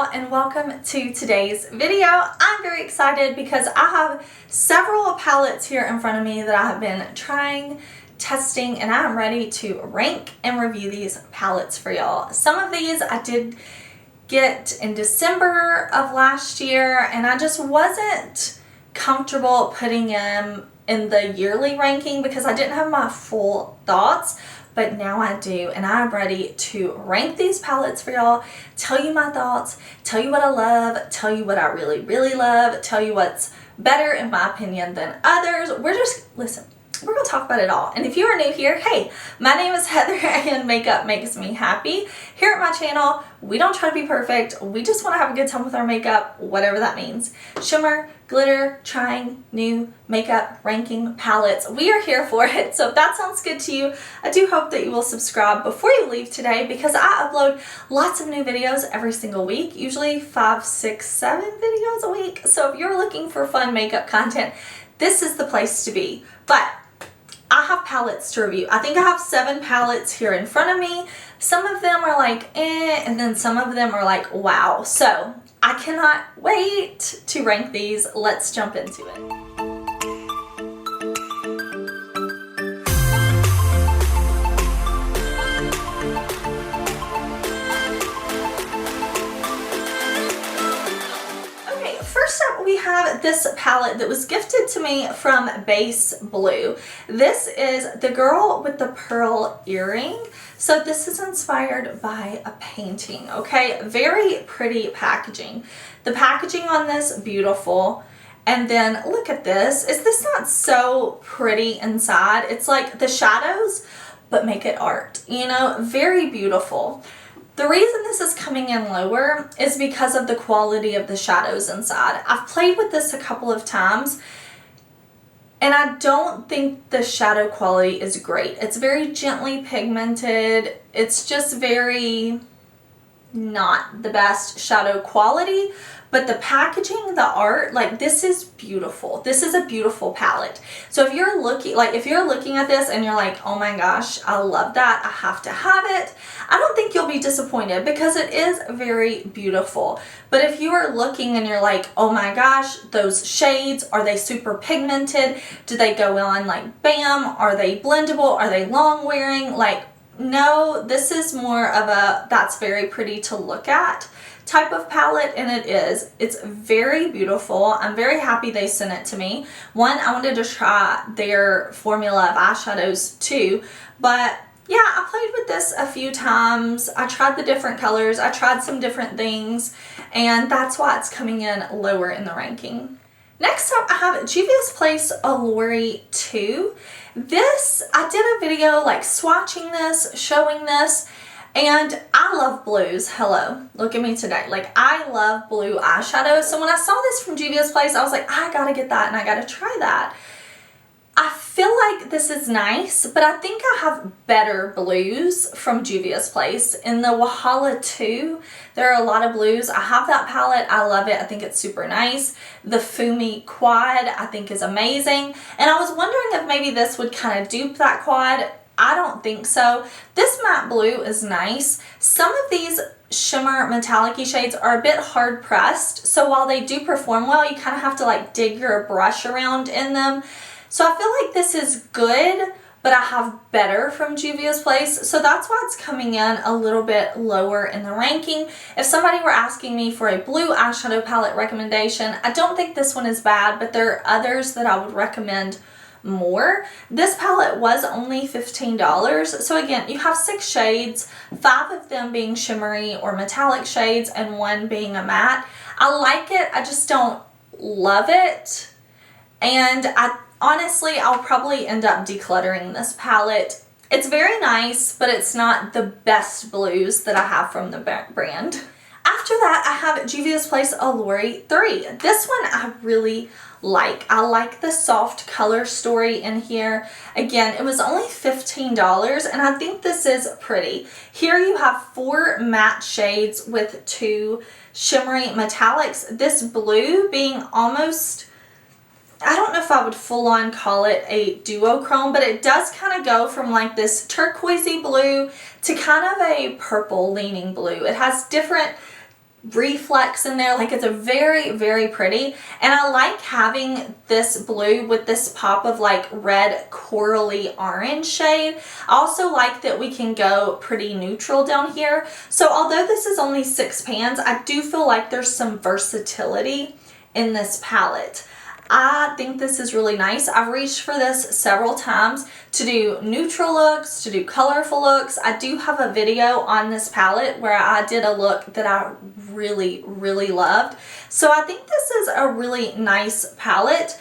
y'all, and welcome to today's video. I'm very excited because I have several palettes here in front of me that I have been trying, testing, and I'm ready to rank and review these palettes for y'all. Some of these I did get in December of last year, and I just wasn't comfortable putting them in the yearly ranking because I didn't have my full thoughts. But now I do, and I'm ready to rank these palettes for y'all, tell you my thoughts, tell you what I love, tell you what I really, really love, tell you what's better in my opinion than others. We're gonna talk about it all. And if you are new here, hey, my name is Heather and makeup makes me happy. Here at my channel, we don't try to be perfect. We just want to have a good time with our makeup, whatever that means. Shimmer, glitter, trying new makeup, ranking palettes. We are here for it. So if that sounds good to you, I do hope that you will subscribe before you leave today because I upload lots of new videos every single week, usually 5, 6, 7 videos a week. So if you're looking for fun makeup content, this is the place to be. But I have palettes to review. I think I have 7 palettes here in front of me. Some of them are like eh, and then some of them are like wow. So I cannot wait to rank these. Let's jump into it. First up, we have this palette that was gifted to me from Base Blue. This is the girl with the pearl earring. So this is inspired by a painting, okay? Very pretty packaging. The packaging on this, beautiful. And then look at this. Is this not so pretty inside? It's like the shadows, but make it art, you know? Very beautiful. The reason this is coming in lower is because of the quality of the shadows inside. I've played with this a couple of times and I don't think the shadow quality is great. It's very gently pigmented. It's just very not the best shadow quality, but the packaging, the art, like this is beautiful. This is a beautiful palette. So if you're looking at this and you're like, oh my gosh, I love that, I have to have it, I don't think you'll be disappointed because it is very beautiful. But if you are looking and you're like, oh my gosh, those shades, are they super pigmented? Do they go on like bam? Are they blendable? Are they long wearing? Like, no, this is more of a that's very pretty to look at type of palette, and it is. It's very beautiful. I'm very happy they sent it to me. One, I wanted to try their formula of eyeshadows too, but yeah, I played with this a few times. I tried the different colors. I tried some different things, and that's why it's coming in lower in the ranking. Next up, I have JUVIA'S Place Alluri 2. This, I did a video like swatching this, showing this, and I love blues. Hello, look at me today. Like, I love blue eyeshadow. So when I saw this from JUVIA'S Place, I was like, I gotta get that and I gotta try that. I feel like this is nice, but I think I have better blues from JUVIA'S Place. In the Wahala 2, there are a lot of blues. I have that palette. I love it. I think it's super nice. The Fumi Quad, I think, is amazing. And I was wondering if maybe this would kind of dupe that quad. I don't think so. This matte blue is nice. Some of these shimmer metallic-y shades are a bit hard pressed. So while they do perform well, you kind of have to like dig your brush around in them. So I feel like this is good, but I have better from JUVIA'S Place. So that's why it's coming in a little bit lower in the ranking. If somebody were asking me for a blue eyeshadow palette recommendation, I don't think this one is bad, but there are others that I would recommend more. This palette was only $15. So again, you have 6 shades, 5 of them being shimmery or metallic shades and 1 being a matte. I like it. I just don't love it. And honestly, I'll probably end up decluttering this palette. It's very nice, but it's not the best blues that I have from the brand. After that, I have JUVIA'S Place Alluri 3. This one I really like. I like the soft color story in here. Again, it was only $15, and I think this is pretty. Here you have 4 matte shades with 2 shimmery metallics. This blue being almost, I don't know if I would full on call it a duochrome, but it does kind of go from like this turquoisey blue to kind of a purple leaning blue. It has different reflex in there. Like, it's a very, very pretty. And I like having this blue with this pop of like red corally orange shade. I also like that we can go pretty neutral down here. So although this is only 6 pans, I do feel like there's some versatility in this palette. I think this is really nice. I've reached for this several times to do neutral looks, to do colorful looks. I do have a video on this palette where I did a look that I really, really loved. So I think this is a really nice palette.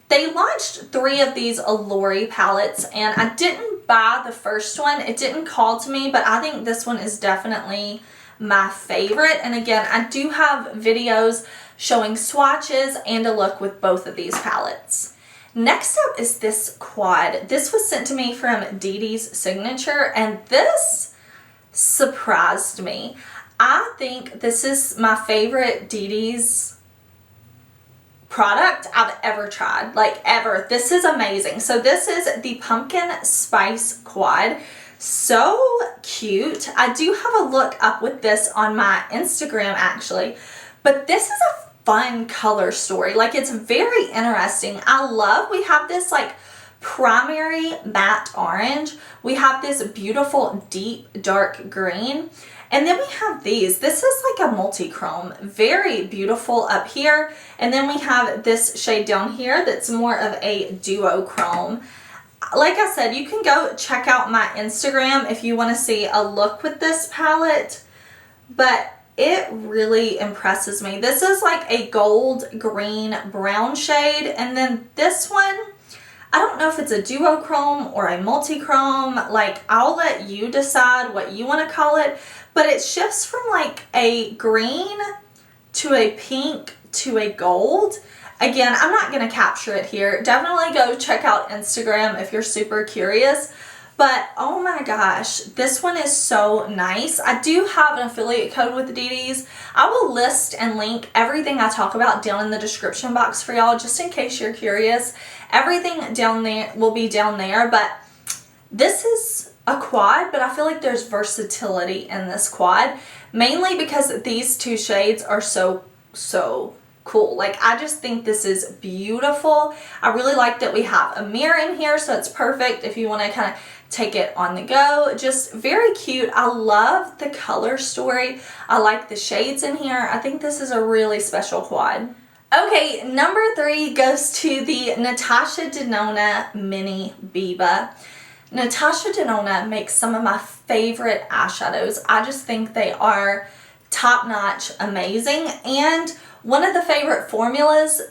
They launched 3 of these Alluri palettes, and I didn't buy the first one. It didn't call to me, but I think this one is definitely my favorite. And again, I do have videos showing swatches and a look with both of these palettes. Next up is this quad. This was sent to me from Dede's Signature, and this surprised me. I think this is my favorite Dede's product I've ever tried, like ever. This is amazing. So this is the Pumpkin Spice Quad. So cute. I do have a look up with this on my Instagram actually, but this is a fun color story. Like, it's very interesting. I love, we have this like primary matte orange. We have this beautiful deep dark green. And then we have these. This is like a multi-chrome. Very beautiful up here. And then we have this shade down here that's more of a duochrome. Like I said, you can go check out my Instagram if you want to see a look with this palette. But it really impresses me. This is like a gold, green, brown shade. And then this one, I don't know if it's a duochrome or a multi-chrome. Like, I'll let you decide what you want to call it. But it shifts from like a green to a pink to a gold. Again, I'm not going to capture it here. Definitely go check out Instagram if you're super curious. But oh my gosh, this one is so nice. I do have an affiliate code with Dede's. I will list and link everything I talk about down in the description box for y'all, just in case you're curious. Everything down there will be down there, but this is a quad, but I feel like there's versatility in this quad, mainly because these 2 shades are so cool. Like, I just think this is beautiful. I really like that we have a mirror in here, so it's perfect if you want to kind of take it on the go. Just very cute. I love the color story. I like the shades in here. I think this is a really special quad. Okay, number 3 goes to the Natasha Denona Mini BIBA. Natasha Denona makes some of my favorite eyeshadows. I just think they are top-notch amazing. And one of the favorite formulas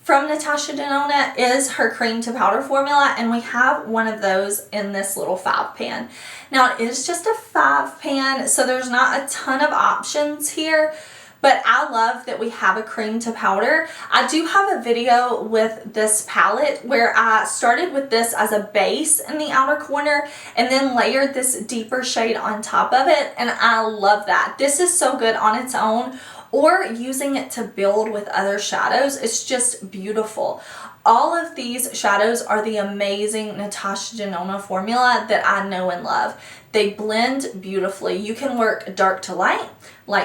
from Natasha Denona is her cream to powder formula, and we have one of those in this little 5 pan. Now, it is just a 5 pan, so there's not a ton of options here, but I love that we have a cream to powder. I do have a video with this palette where I started with this as a base in the outer corner and then layered this deeper shade on top of it, and I love that. This is so good on its own, or using it to build with other shadows. It's just beautiful. All of these shadows are the amazing Natasha Denona formula that I know and love. They blend beautifully. You can work dark to light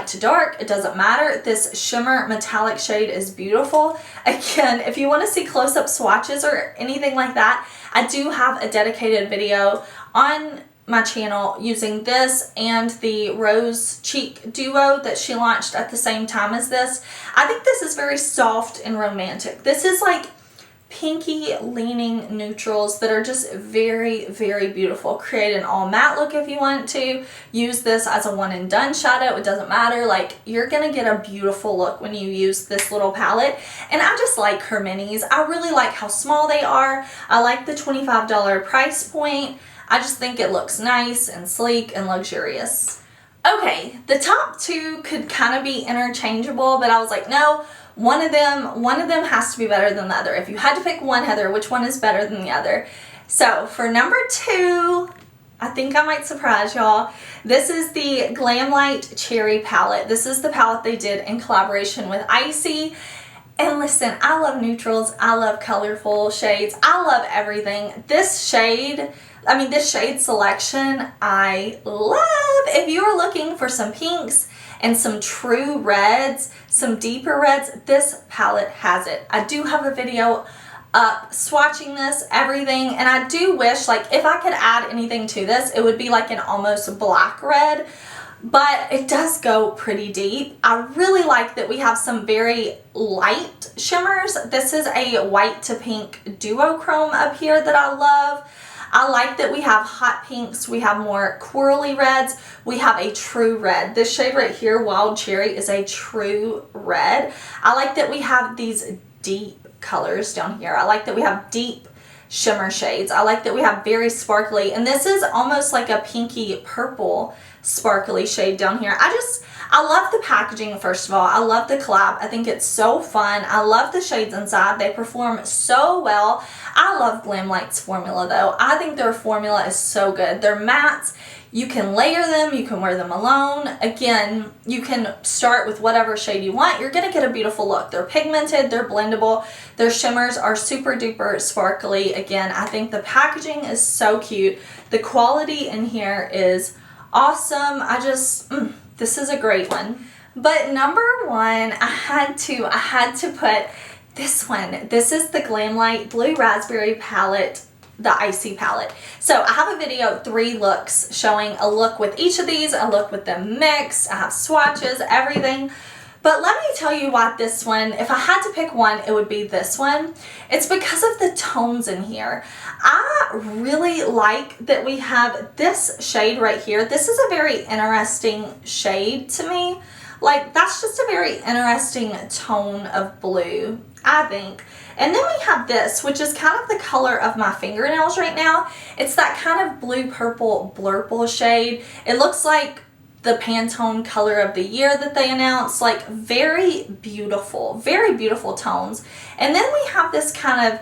to dark, it doesn't matter. This shimmer metallic shade is beautiful. Again, if you want to see close-up swatches or anything like that, I do have a dedicated video on my channel using this and the Rose Cheek Duo that she launched at the same time as this. I think this is very soft and romantic. This is like pinky leaning neutrals that are just very, very beautiful. Create an all matte look if you want to. Use this as a one and done shadow. It doesn't matter. Like, you're gonna get a beautiful look when you use this little palette. And I just like her minis. I really like how small they are. I like the $25 price point. I just think it looks nice and sleek and luxurious. Okay, the top 2 could kind of be interchangeable, but I was like, no, one of them has to be better than the other. If you had to pick one, Heather, which one is better than the other? So for number 2, I think I might surprise y'all. This is the Glamlight Cherry palette. This is the palette they did in collaboration with Icy. And listen, I love neutrals. I love colorful shades. I love everything. This shade selection, I love. If you are looking for some pinks and some true reds, some deeper reds, this palette has it. I do have a video up swatching this, everything, and I do wish, like, if I could add anything to this, it would be like an almost black red, but it does go pretty deep. I really like that we have some very light shimmers. This is a white to pink duochrome up here that I love. I like that we have hot pinks, we have more corally reds, we have a true red. This shade right here, Wild Cherry, is a true red. I like that we have these deep colors down here. I like that we have deep shimmer shades. I like that we have very sparkly, and this is almost like a pinky purple sparkly shade down here. I love the packaging, first of all. I love the collab. I think it's so fun. I love the shades inside. They perform so well. I love Glamlight's formula though. I think their formula is so good. They're mattes. You can layer them, you can wear them alone. Again, you can start with whatever shade you want. You're gonna get a beautiful look. They're pigmented, they're blendable. Their shimmers are super duper sparkly. Again, I think the packaging is so cute. The quality in here is awesome. This is a great one. But number one, I had to put this one. This is the Glamlight Blue Raspberry palette, the Icy palette. So I have a video, 3 looks, showing a look with each of these, a look with them mixed. I have swatches, everything. But let me tell you why this one, if I had to pick one, it would be this one. It's because of the tones in here. I really like that we have this shade right here. This is a very interesting shade to me. Like, that's just a very interesting tone of blue, I think. And then we have this, which is kind of the color of my fingernails right now. It's that kind of blue-purple blurple shade. It looks like the Pantone color of the year that they announced. Like, very beautiful tones. And then we have this kind of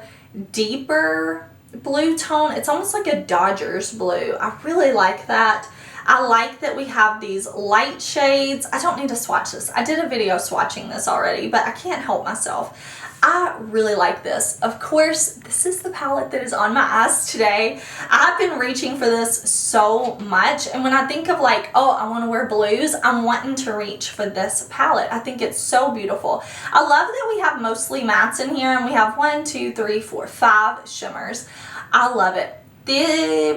deeper blue tone. It's almost like a Dodgers blue. I really like that. I like that we have these light shades. I don't need to swatch this. I did a video swatching this already, but I can't help myself. I really like this. Of course, this is the palette that is on my eyes today. I've been reaching for this so much, and when I think of like, oh, I want to wear blues, I'm wanting to reach for this palette. I think it's so beautiful. I love that we have mostly mattes in here, and we have 1, 2, 3, 4, 5 shimmers. I love it.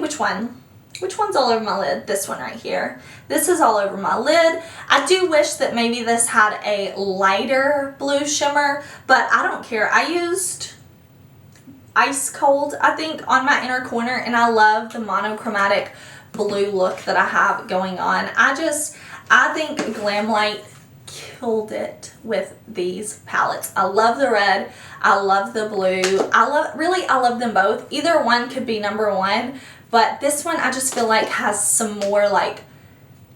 Which one? Which one's all over my lid? This one right here. This is all over my lid. I do wish that maybe this had a lighter blue shimmer, but I don't care. I used Ice Cold, I think, on my inner corner, and I love the monochromatic blue look that I have going on. I think Glamlight killed it with these palettes. I love the red. I love the blue. I love them both. Either one could be number one. But this one I just feel like has some more like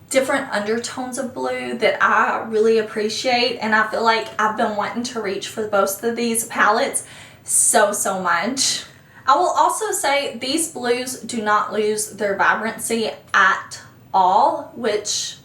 different undertones of blue that I really appreciate, and I feel like I've been wanting to reach for both of these palettes so much. I will also say these blues do not lose their vibrancy at all, which,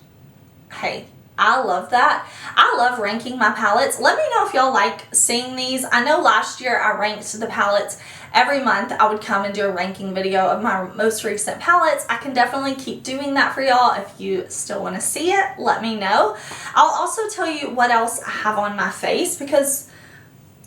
hey, I love that. I love ranking my palettes. Let me know if y'all like seeing these. I know last year I ranked the palettes. Every month I would come and do a ranking video of my most recent palettes. I can definitely keep doing that for y'all. If you still want to see it, let me know. I'll also tell you what else I have on my face because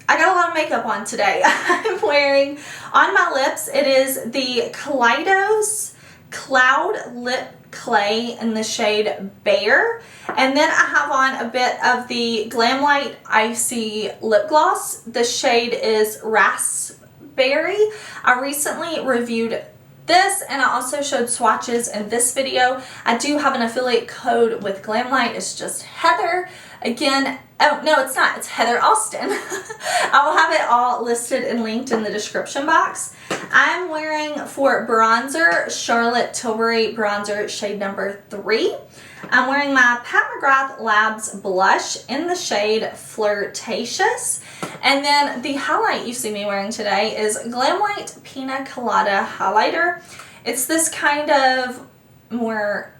I got a lot of makeup on today. I'm wearing on my lips, it is the KALEIDOS Cloud Lip Clay in the shade Bear. And then I have on a bit of the Glamlight Icy Lip Gloss. The shade is Raspberry. I recently reviewed this, and I also showed swatches in this video. I do have an affiliate code with Glamlight. It's just Heather. Again, oh no, it's not. It's Heather Austin. I will have it all listed and linked in the description box. I'm wearing for bronzer Charlotte Tilbury bronzer shade number 3. I'm wearing my Pat McGrath Labs blush in the shade Flirtatious. And then the highlight you see me wearing today is Glamlight Pina Colada Highlighter. It's this kind of more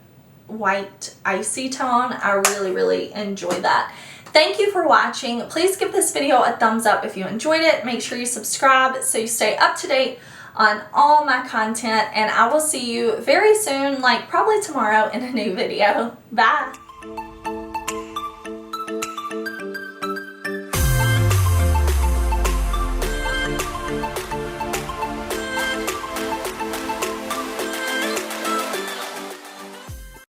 white icy tone. I really enjoy that. Thank you for watching. Please give this video a thumbs up if you enjoyed it. Make sure you subscribe so you stay up to date on all my content, and I will see you very soon, like probably tomorrow, in a new video. Bye!